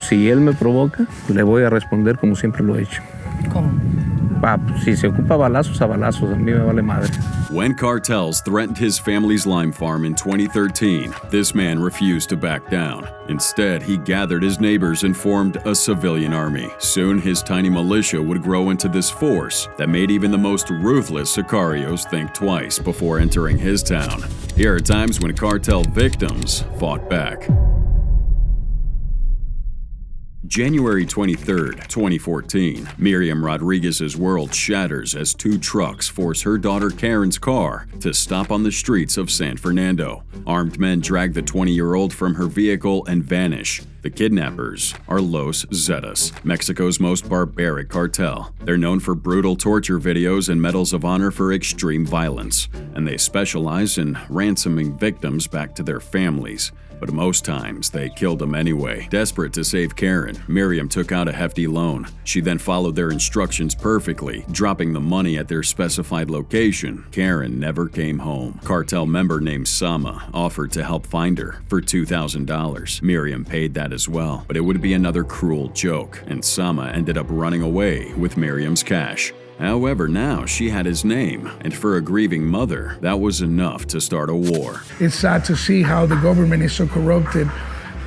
Si él me provoca, le voy a responder como siempre lo he hecho. ¿Cómo? Si se ocupa balazos, a balazos, a mí me vale madre. When cartels threatened his family's lime farm in 2013, this man refused to back down. Instead, he gathered his neighbors and formed a civilian army. Soon, his tiny militia would grow into this force that made even the most ruthless sicarios think twice before entering his town. Here are times when cartel victims fought back. January 23, 2014, Miriam Rodriguez's world shatters as two trucks force her daughter Karen's car to stop on the streets of San Fernando. Armed men drag the 20-year-old from her vehicle and vanish. The kidnappers are Los Zetas, Mexico's most barbaric cartel. They're known for brutal torture videos and medals of honor for extreme violence, and they specialize in ransoming victims back to their families. But most times, they killed them anyway. Desperate to save Karen, Miriam took out a hefty loan. She then followed their instructions perfectly, dropping the money at their specified location. Karen never came home. Cartel member named Sama offered to help find her for $2,000. Miriam paid that as well, but it would be another cruel joke, and Sama ended up running away with Miriam's cash. However, now she had his name, and for a grieving mother, that was enough to start a war. It's sad to see how the government is so corrupted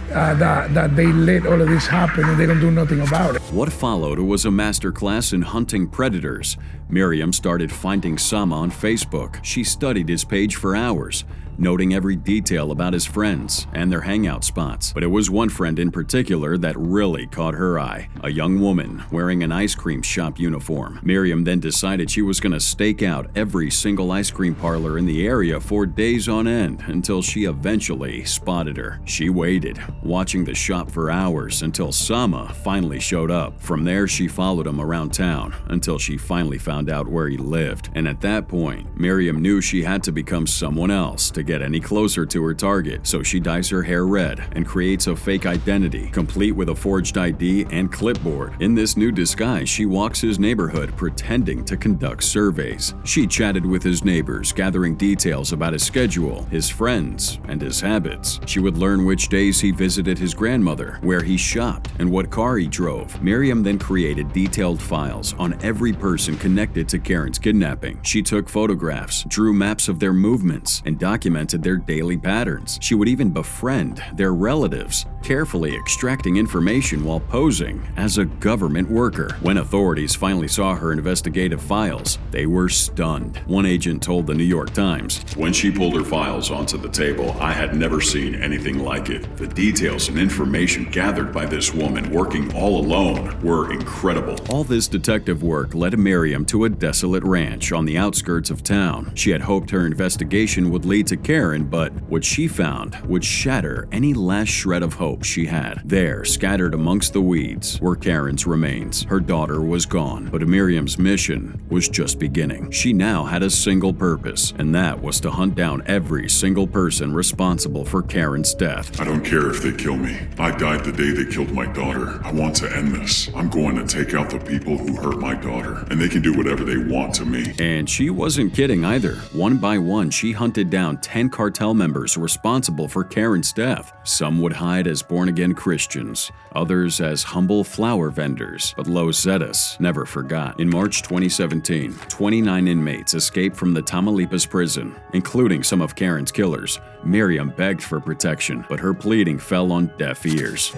that they let all of this happen and they don't do nothing about it. What followed was a masterclass in hunting predators. Miriam started finding Sama on Facebook. She studied his page for hours, noting every detail about his friends and their hangout spots. But it was one friend in particular that really caught her eye, a young woman wearing an ice cream shop uniform. Miriam then decided she was going to stake out every single ice cream parlor in the area for days on end until she eventually spotted her. She waited, watching the shop for hours until Sama finally showed up. From there, she followed him around town until she finally found out where he lived. And at that point, Miriam knew she had to become someone else to get any closer to her target, so she dyes her hair red and creates a fake identity, complete with a forged ID and clipboard. In this new disguise, she walks his neighborhood pretending to conduct surveys. She chatted with his neighbors, gathering details about his schedule, his friends, and his habits. She would learn which days he visited his grandmother, where he shopped, and what car he drove. Miriam then created detailed files on every person connected to Karen's kidnapping. She took photographs, drew maps of their movements, and documented their daily patterns. She would even befriend their relatives, carefully extracting information while posing as a government worker. When authorities finally saw her investigative files, they were stunned. One agent told the New York Times, "When she pulled her files onto the table, I had never seen anything like it. The details and information gathered by this woman working all alone were incredible." All this detective work led Miriam to a desolate ranch on the outskirts of town. She had hoped her investigation would lead to Karen, but what she found would shatter any last shred of hope she had. There, scattered amongst the weeds, were Karen's remains. Her daughter was gone, but Miriam's mission was just beginning. She now had a single purpose, and that was to hunt down every single person responsible for Karen's death. "I don't care if they kill me. I died the day they killed my daughter. I want to end this. I'm going to take out the people who hurt my daughter, and they can do whatever they want to me." And she wasn't kidding either. One by one, she hunted down 10 cartel members responsible for Karen's death. Some would hide as born-again Christians, others as humble flower vendors, but Los Zetas never forgot. In March 2017, 29 inmates escaped from the Tamaulipas prison, including some of Karen's killers. Miriam begged for protection, but her pleading fell on deaf ears.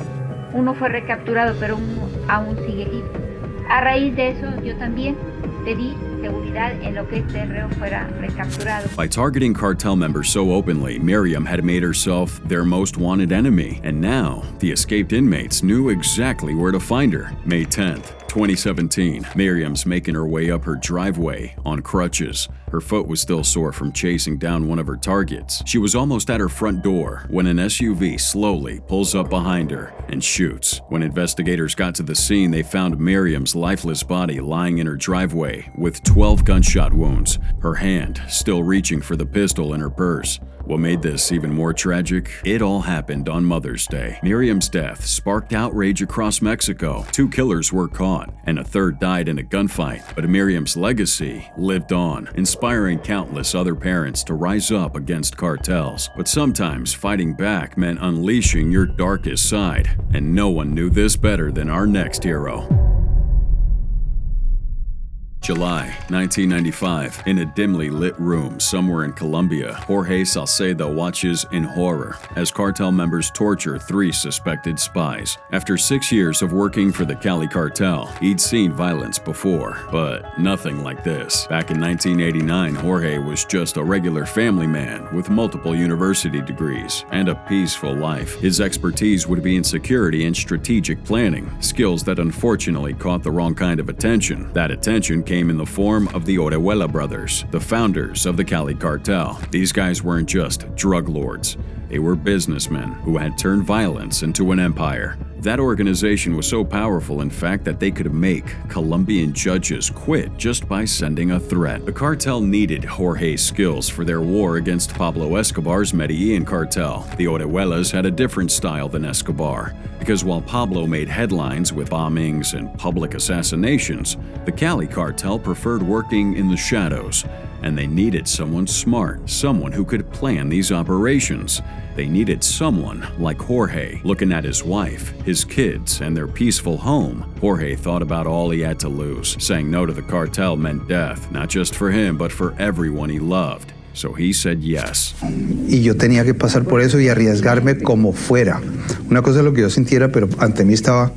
Uno fue recapturado, pero uno aún sigue libre. A raíz de eso, yo también pedí seguridad en lo que este reo fuera recapturado. By targeting cartel members so openly, Miriam had made herself their most wanted enemy, and now the escaped inmates knew exactly where to find her. May 10th, 2017, Miriam's making her way up her driveway on crutches. Her foot was still sore from chasing down one of her targets. She was almost at her front door when an SUV slowly pulls up behind her and shoots. When investigators got to the scene, they found Miriam's lifeless body lying in her driveway. Jorge with 12 gunshot wounds, her hand still reaching for the pistol in her purse. What made this even more tragic? It all happened on Mother's Day. Miriam's death sparked outrage across Mexico. 2 killers were caught, and a third died in a gunfight. But Miriam's legacy lived on, inspiring countless other parents to rise up against cartels. But sometimes fighting back meant unleashing your darkest side, and no one knew this better than our next hero. July 1995. In a dimly lit room somewhere in Colombia, Jorge Salcedo watches in horror as cartel members torture 3 suspected spies. After 6 years of working for the Cali cartel, he'd seen violence before, but nothing like this. Back in 1989, Jorge was just a regular family man with multiple university degrees and a peaceful life. His expertise would be in security and strategic planning, skills that unfortunately caught the wrong kind of attention. That attention came in the form of the Orejuela brothers, the founders of the Cali cartel. These guys weren't just drug lords. They were businessmen who had turned violence into an empire. That organization was so powerful, in fact, that they could make Colombian judges quit just by sending a threat. The cartel needed Jorge's skills for their war against Pablo Escobar's Medellin cartel. The Orejuelas had a different style than Escobar, because while Pablo made headlines with bombings and public assassinations, the Cali cartel preferred working in the shadows, and they needed someone smart, someone who could plan these operations. They needed someone like Jorge. Looking at his wife, his kids, and their peaceful home, Jorge thought about all he had to lose. Saying no to the cartel meant death, not just for him, but for everyone he loved. So he said yes. Y yo tenía que pasar por eso y arriesgarme como fuera. Una cosa es lo que yo sintiera, pero ante mí estaba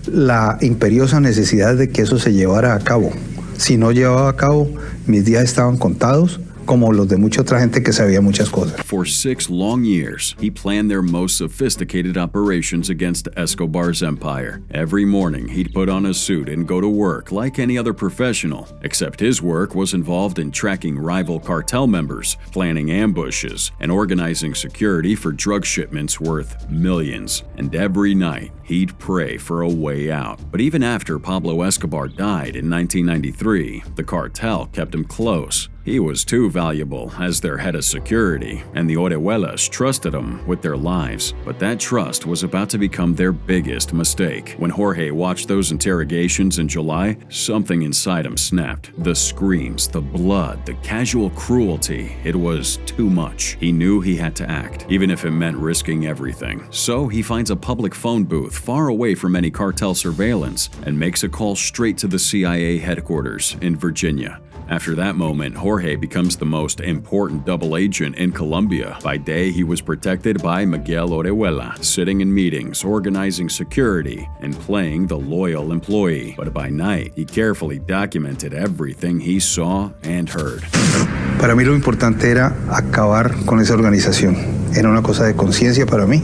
la imperiosa necesidad de que eso se llevara a cabo. Si no llevaba a cabo, mis días estaban contados, como los de mucha otra gente que sabía muchas cosas. For 6 long years, he planned their most sophisticated operations against Escobar's empire. Every morning, he'd put on a suit and go to work like any other professional, except his work was involved in tracking rival cartel members, planning ambushes, and organizing security for drug shipments worth millions. And every night, he'd pray for a way out. But even after Pablo Escobar died in 1993, the cartel kept him close. He was too valuable as their head of security, and the Orejuelas trusted him with their lives. But that trust was about to become their biggest mistake. When Jorge watched those interrogations in July, something inside him snapped. The screams, the blood, the casual cruelty, it was too much. He knew he had to act, even if it meant risking everything. So he finds a public phone booth far away from any cartel surveillance and makes a call straight to the CIA headquarters in Virginia. After that moment, Jorge becomes the most important double agent in Colombia. By day, he was protected by Miguel Orejuela, sitting in meetings, organizing security, and playing the loyal employee. But by night, he carefully documented everything he saw and heard. Para mí lo importante era acabar con esa organización. Era una cosa de conciencia para mí.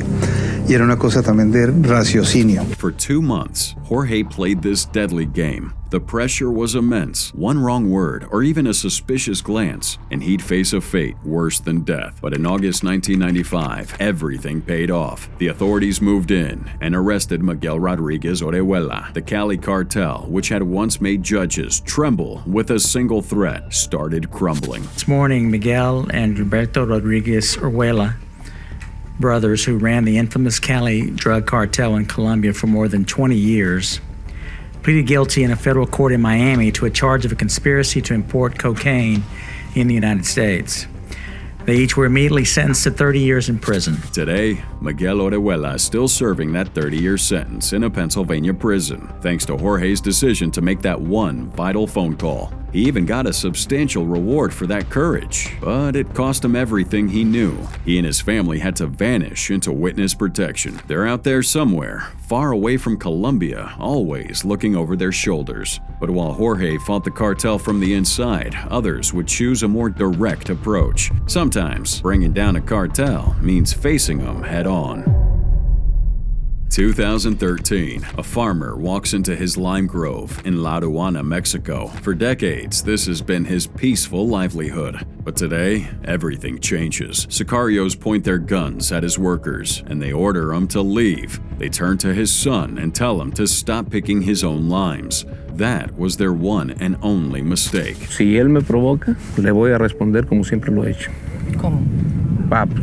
Y era una cosa también de raciocinio. For 2 months, Jorge played this deadly game. The pressure was immense. One wrong word or even a suspicious glance, and he'd face a fate worse than death. But in August 1995, everything paid off. The authorities moved in and arrested Miguel Rodriguez Orejuela. The Cali cartel, which had once made judges tremble with a single threat, started crumbling. This morning, Miguel and Gilberto Rodriguez Orejuela, brothers who ran the infamous Cali drug cartel in Colombia for more than 20 years, pleaded guilty in a federal court in Miami to a charge of a conspiracy to import cocaine in the United States. They each were immediately sentenced to 30 years in prison. Today, Miguel Orejuela is still serving that 30-year sentence in a Pennsylvania prison, thanks to Jorge's decision to make that one vital phone call. He even got a substantial reward for that courage, but it cost him everything he knew. He and his family had to vanish into witness protection. They're out there somewhere, far away from Colombia, always looking over their shoulders. But while Jorge fought the cartel from the inside, others would choose a more direct approach. Sometimes, bringing down a cartel means facing them head on. 2013, a farmer walks into his lime grove in La Aduana, Mexico. For decades, this has been his peaceful livelihood. But today, everything changes. Sicarios point their guns at his workers, and they order him to leave. They turn to his son and tell him to stop picking his own limes. That was their one and only mistake. Si él me provoca, le voy a responder como siempre lo he hecho. ¿Cómo?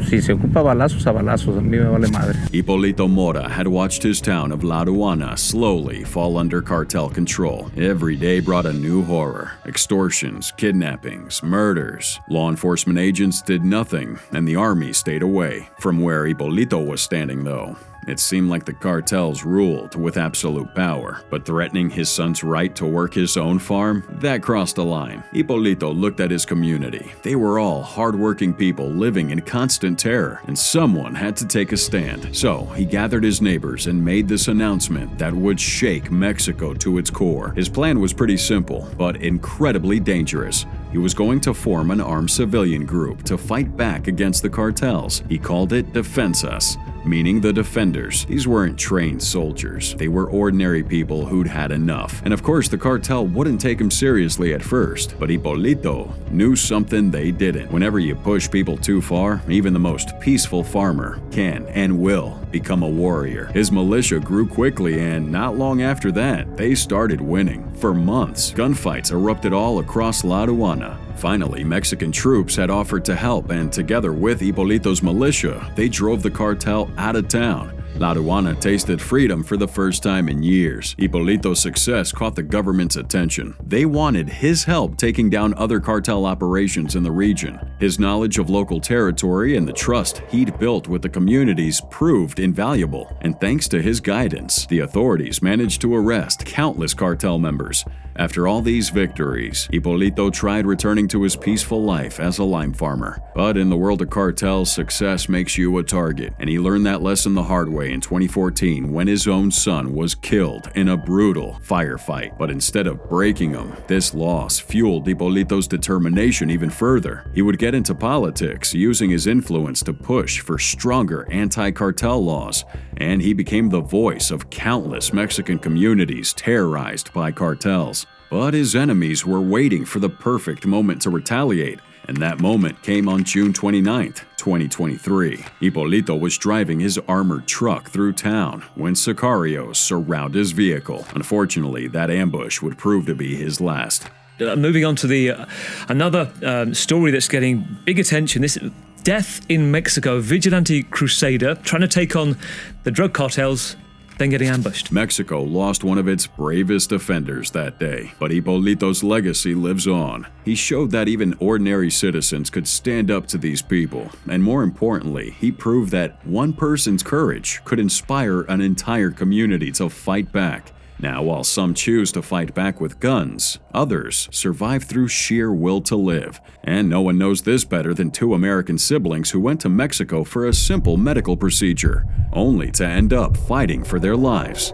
Si se ocupa balazos, a balazos, a mí me vale madre. Hipolito Mora had watched his town of La Aduana slowly fall under cartel control. Every day brought a new horror. Extortions, kidnappings, murders. Law enforcement agents did nothing, and the army stayed away. From where Hipolito was standing, though, it seemed like the cartels ruled with absolute power, but threatening his son's right to work his own farm, that crossed a line. Hipolito looked at his community. They were all hardworking people living in constant terror, and someone had to take a stand. So he gathered his neighbors and made this announcement that would shake Mexico to its core. His plan was pretty simple, but incredibly dangerous. He was going to form an armed civilian group to fight back against the cartels. He called it Defensas, meaning the defenders. These weren't trained soldiers. They were ordinary people who'd had enough. And of course, the cartel wouldn't take him seriously at first. But Hipolito knew something they didn't. Whenever you push people too far, even the most peaceful farmer can and will become a warrior. His militia grew quickly, and not long after that, they started winning. For months, gunfights erupted all across La Aduana. Finally, Mexican troops had offered to help, and together with Hipolito's militia, they drove the cartel out of town. La Aduana tasted freedom for the first time in years. Hipolito's success caught the government's attention. They wanted his help taking down other cartel operations in the region. His knowledge of local territory and the trust he'd built with the communities proved invaluable. And thanks to his guidance, the authorities managed to arrest countless cartel members. After all these victories, Hipolito tried returning to his peaceful life as a lime farmer. But in the world of cartels, success makes you a target, and he learned that lesson the hard way in 2014 when his own son was killed in a brutal firefight. But instead of breaking him, this loss fueled Hipolito's determination even further. He would get into politics, using his influence to push for stronger anti-cartel laws, and he became the voice of countless Mexican communities terrorized by cartels. But his enemies were waiting for the perfect moment to retaliate, and that moment came on June 29, 2023. Hipolito was driving his armored truck through town when sicarios surrounded his vehicle. Unfortunately, that ambush would prove to be his last. Moving on to the another story that's getting big attention. This death in Mexico, vigilante crusader trying to take on the drug cartels, then getting ambushed. Mexico lost one of its bravest defenders that day, but Hipolito's legacy lives on. He showed that even ordinary citizens could stand up to these people, and more importantly, he proved that one person's courage could inspire an entire community to fight back. Now, while some choose to fight back with guns, others survive through sheer will to live. And no one knows this better than two American siblings who went to Mexico for a simple medical procedure, only to end up fighting for their lives.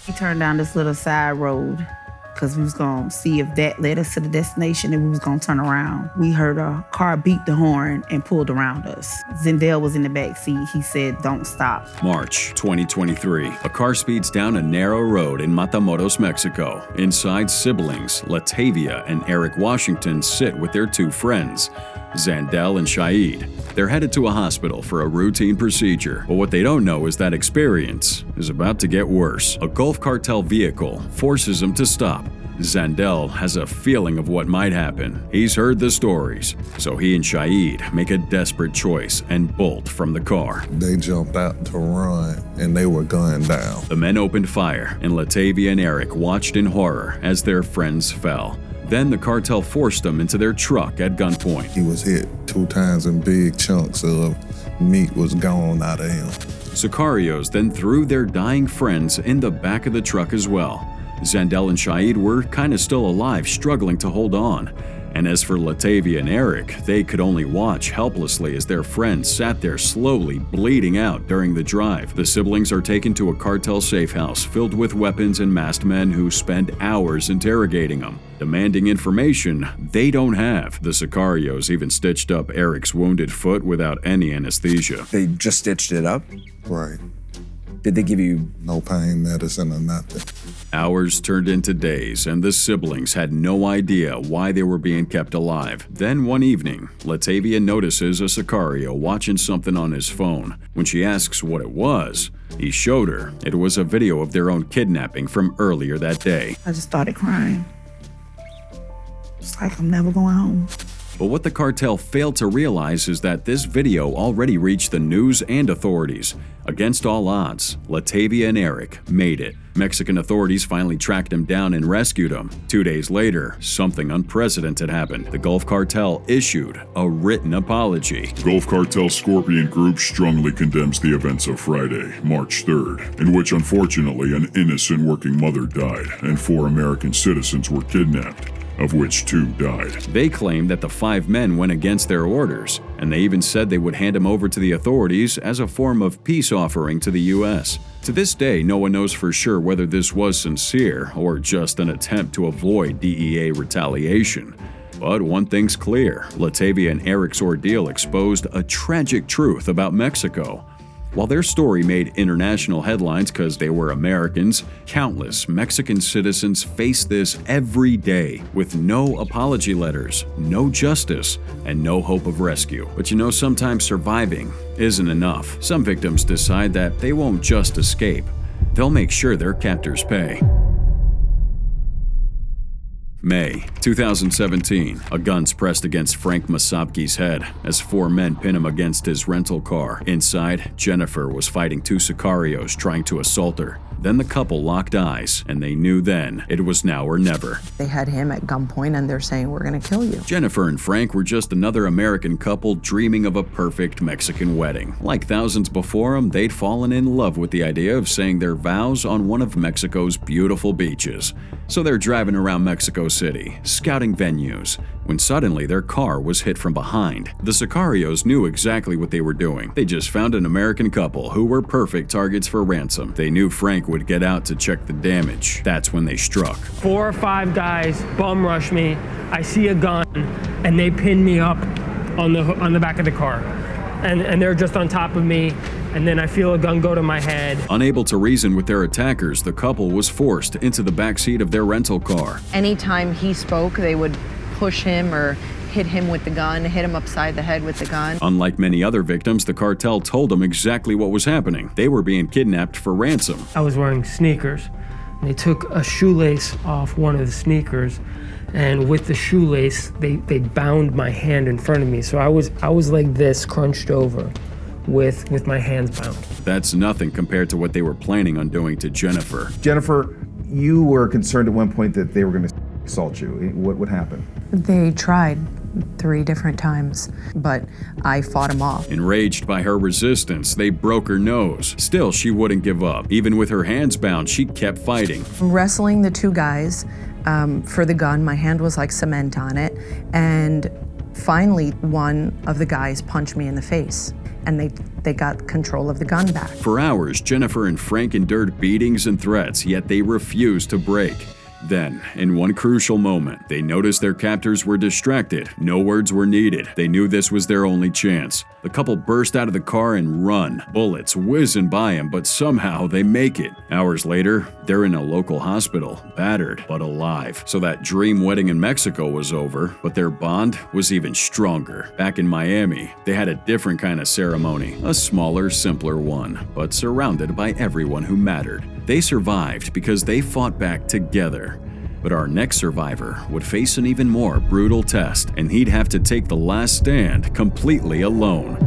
We turned down this little side road because we was going to see if that led us to the destination and we was going to turn around. We heard a car beat the horn and pulled around us. Zendel was in the back seat. He said, "Don't stop." March 2023. A car speeds down a narrow road in Matamoros, Mexico. Inside, siblings Latavia and Eric Washington sit with their two friends, Zandel and Shaid. They're headed to a hospital for a routine procedure, but what they don't know is that experience is about to get worse. A Gulf cartel vehicle forces them to stop. Zandel has a feeling of what might happen. He's heard the stories, so he and Shaid make a desperate choice and bolt from the car. They jumped out to run, and they were gunned down. The men opened fire, and Latavia and Eric watched in horror as their friends fell. Then the cartel forced them into their truck at gunpoint. He was hit 2 times and big chunks of meat was gone out of him. Sicarios then threw their dying friends in the back of the truck as well. Zandel and Shaid were kind of still alive, struggling to hold on. And as for Latavia and Eric, they could only watch helplessly as their friends sat there slowly bleeding out during the drive. The siblings are taken to a cartel safe house filled with weapons and masked men who spend hours interrogating them, demanding information they don't have. The Sicarios even stitched up Eric's wounded foot without any anesthesia. They just stitched it up? Right. Did they give you No pain medicine or nothing. Hours turned into days, and the siblings had no idea why they were being kept alive. Then one evening, Latavia notices a Sicario watching something on his phone. When she asks what it was, he showed her. It was a video of their own kidnapping from earlier that day. I just started crying. It's like I'm never going home. But what the cartel failed to realize is that this video already reached the news and authorities. Against all odds, Latavia and Eric made it. Mexican authorities finally tracked him down and rescued him. 2 days later, something unprecedented happened. The Gulf Cartel issued a written apology. Gulf Cartel Scorpion Group strongly condemns the events of Friday, March 3rd, in which unfortunately an innocent working mother died and 4 American citizens were kidnapped, of which 2 died. They claimed that the 5 men went against their orders, and they even said they would hand him over to the authorities as a form of peace offering to the U.S. To this day, no one knows for sure whether this was sincere or just an attempt to avoid DEA retaliation. But one thing's clear, Latavia and Eric's ordeal exposed a tragic truth about Mexico. While their story made international headlines because they were Americans, countless Mexican citizens face this every day with no apology letters, no justice, and no hope of rescue. But you know, sometimes surviving isn't enough. Some victims decide that they won't just escape. They'll make sure their captors pay. May 2017, a gun's pressed against Frank Masabki's head as 4 men pin him against his rental car. Inside, Jennifer was fighting 2 Sicarios trying to assault her. Then the couple locked eyes, and they knew then it was now or never. They had him at gunpoint and they're saying, "We're gonna kill you." Jennifer and Frank were just another American couple dreaming of a perfect Mexican wedding. Like thousands before them, they'd fallen in love with the idea of saying their vows on one of Mexico's beautiful beaches. So they're driving around Mexico City, scouting venues, when suddenly their car was hit from behind. The Sicarios knew exactly what they were doing. They just found an American couple who were perfect targets for ransom. They knew Frank would get out to check the damage. That's when they struck. 4 or 5 guys bum rush me. I see a gun, and they pin me up on the back of the car. And they're just on top of me, and then I feel a gun go to my head. Unable to reason with their attackers, the couple was forced into the backseat of their rental car. Anytime he spoke, they would push him or hit him with the gun, hit him upside the head with the gun. Unlike many other victims, the cartel told them exactly what was happening. They were being kidnapped for ransom. I was wearing sneakers. They took a shoelace off one of the sneakers, and with the shoelace, they bound my hand in front of me. So I was like this, crunched over, with my hands bound. That's nothing compared to what they were planning on doing to Jennifer. Jennifer, you were concerned at one point that they were going to assault you. What happened? They tried 3 different times, but I fought them off. Enraged by her resistance, they broke her nose. Still, she wouldn't give up. Even with her hands bound, she kept fighting. Wrestling the 2 guys for the gun, my hand was like cement on it, and finally one of the guys punched me in the face, and they got control of the gun back. For hours, Jennifer and Frank endured beatings and threats, yet they refused to break. Then, in one crucial moment, they noticed their captors were distracted. No words were needed. They knew this was their only chance. The couple burst out of the car and run, bullets whizzing by them, but somehow they make it. Hours later, they're in a local hospital, battered but alive. So that dream wedding in Mexico was over, but their bond was even stronger. Back in Miami, they had a different kind of ceremony, a smaller, simpler one, but surrounded by everyone who mattered. They survived because they fought back together. But our next survivor would face an even more brutal test, and he'd have to take the last stand completely alone.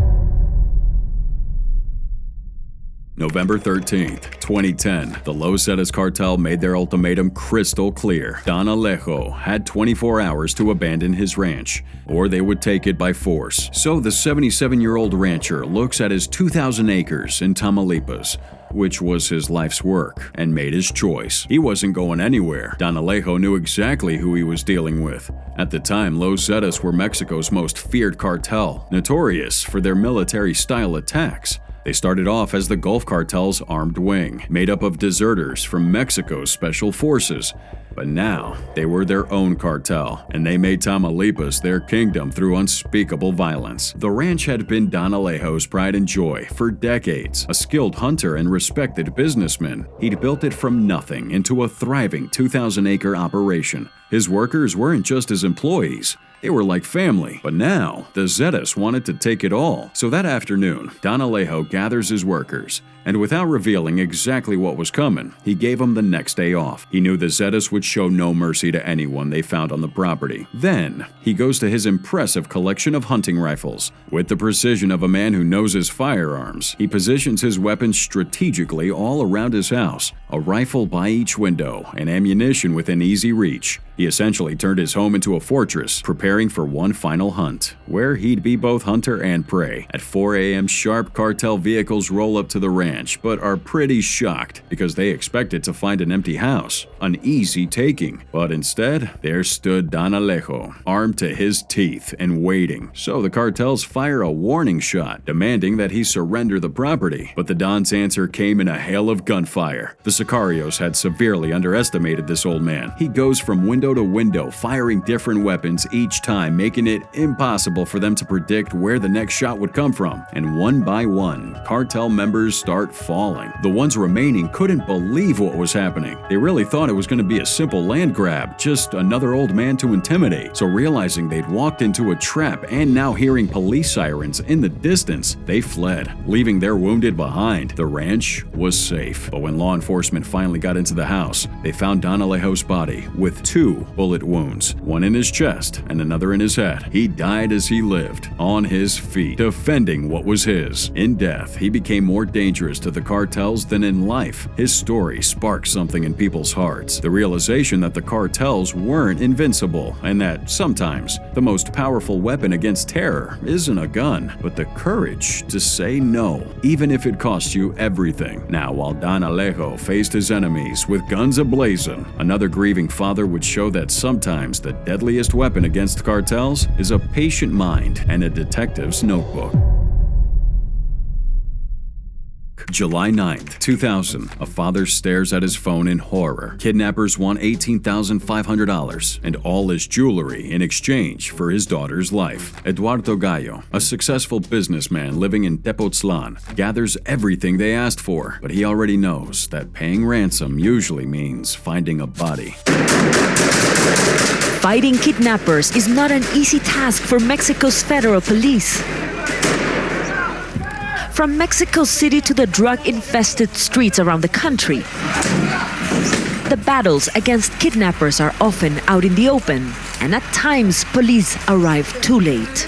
November 13th, 2010, the Los Zetas cartel made their ultimatum crystal clear. Don Alejo had 24 hours to abandon his ranch, or they would take it by force. So the 77-year-old rancher looks at his 2,000 acres in Tamaulipas, which was his life's work, and made his choice. He wasn't going anywhere. Don Alejo knew exactly who he was dealing with. At the time, Los Zetas were Mexico's most feared cartel, notorious for their military-style attacks. They started off as the Gulf Cartel's armed wing, made up of deserters from Mexico's special forces. But now, they were their own cartel, and they made Tamaulipas their kingdom through unspeakable violence. The ranch had been Don Alejo's pride and joy for decades. A skilled hunter and respected businessman, he'd built it from nothing into a thriving 2,000-acre operation. His workers weren't just his employees. They were like family. But now, the Zetas wanted to take it all. So that afternoon, Don Alejo gathers his workers, and without revealing exactly what was coming, he gave them the next day off. He knew the Zetas would show no mercy to anyone they found on the property. Then, he goes to his impressive collection of hunting rifles. With the precision of a man who knows his firearms, he positions his weapons strategically all around his house, a rifle by each window and ammunition within easy reach. He essentially turned his home into a fortress, preparing for one final hunt, where he'd be both hunter and prey. At 4 a.m. sharp, cartel vehicles roll up to the ranch, but are pretty shocked because they expected to find an empty house, an easy taking. But instead, there stood Don Alejo, armed to his teeth and waiting. So the cartels fire a warning shot, demanding that he surrender the property. But the Don's answer came in a hail of gunfire. The Sicarios had severely underestimated this old man. He goes from window to window, firing different weapons each time, making it impossible for them to predict where the next shot would come from. And one by one, cartel members start falling. The ones remaining couldn't believe what was happening. They really thought it was going to be a simple land grab, just another old man to intimidate. So realizing they'd walked into a trap and now hearing police sirens in the distance, they fled, leaving their wounded behind. The ranch was safe. But when law enforcement finally got into the house, they found Don Alejo's body with 2 bullet wounds, one in his chest and another in his head. He died as he lived, on his feet, defending what was his. In death, he became more dangerous to the cartels than in life. His story sparked something in people's hearts, the realization that the cartels weren't invincible, and that sometimes the most powerful weapon against terror isn't a gun, but the courage to say no, even if it costs you everything. Now, while Don Alejo faced his enemies with guns ablazing, another grieving father would show that sometimes the deadliest weapon against cartels is a patient mind and a detective's notebook. July 9th, 2000, a father stares at his phone in horror. Kidnappers want $18,500 and all his jewelry in exchange for his daughter's life. Eduardo Gallo, a successful businessman living in Tepoztlan, gathers everything they asked for, but he already knows that paying ransom usually means finding a body. Fighting kidnappers is not an easy task for Mexico's federal police. From Mexico City to the drug-infested streets around the country, the battles against kidnappers are often out in the open, and at times police arrive too late.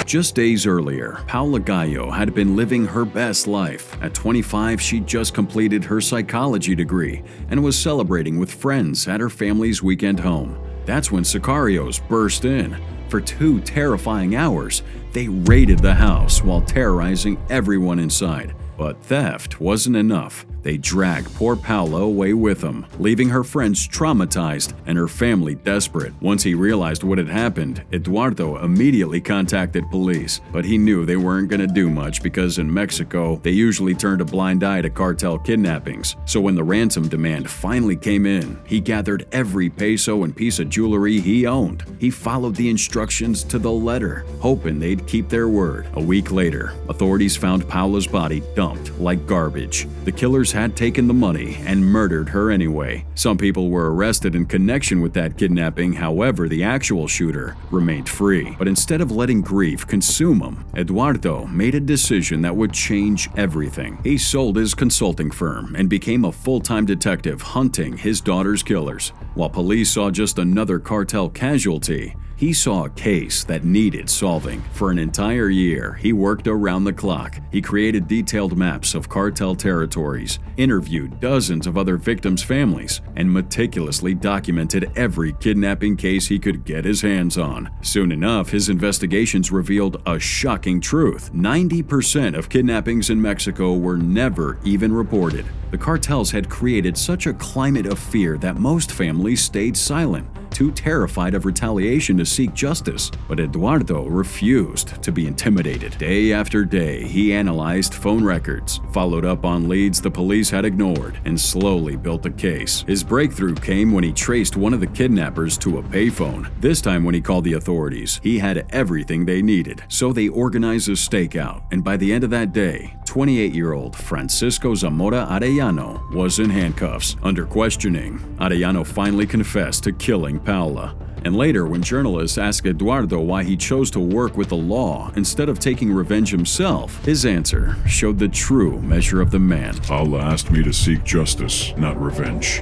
Just days earlier, Paula Gallo had been living her best life. At 25, she'd just completed her psychology degree and was celebrating with friends at her family's weekend home. That's when Sicarios burst in. For 2 terrifying hours, they raided the house while terrorizing everyone inside. But theft wasn't enough. They dragged poor Paula away with them, leaving her friends traumatized and her family desperate. Once he realized what had happened, Eduardo immediately contacted police, but he knew they weren't going to do much because in Mexico, they usually turned a blind eye to cartel kidnappings. So when the ransom demand finally came in, he gathered every peso and piece of jewelry he owned. He followed the instructions to the letter, hoping they'd keep their word. A week later, authorities found Paula's body dumped like garbage. The killers had taken the money and murdered her anyway. Some people were arrested in connection with that kidnapping, however, the actual shooter remained free. But instead of letting grief consume him, Eduardo made a decision that would change everything. He sold his consulting firm and became a full-time detective hunting his daughter's killers. While police saw just another cartel casualty, he saw a case that needed solving. For an entire year, he worked around the clock. He created detailed maps of cartel territories, interviewed dozens of other victims' families, and meticulously documented every kidnapping case he could get his hands on. Soon enough, his investigations revealed a shocking truth. 90% of kidnappings in Mexico were never even reported. The cartels had created such a climate of fear that most families stayed silent, too terrified of retaliation to seek justice. But Eduardo refused to be intimidated. Day after day, he analyzed phone records, followed up on leads the police had ignored, and slowly built a case. His breakthrough came when he traced one of the kidnappers to a payphone. This time when he called the authorities, he had everything they needed. So they organized a stakeout, and by the end of that day, 28-year-old Francisco Zamora Arellano was in handcuffs. Under questioning, Arellano finally confessed to killing Paula. And later, when journalists asked Eduardo why he chose to work with the law instead of taking revenge himself, his answer showed the true measure of the man. Paula asked me to seek justice, not revenge.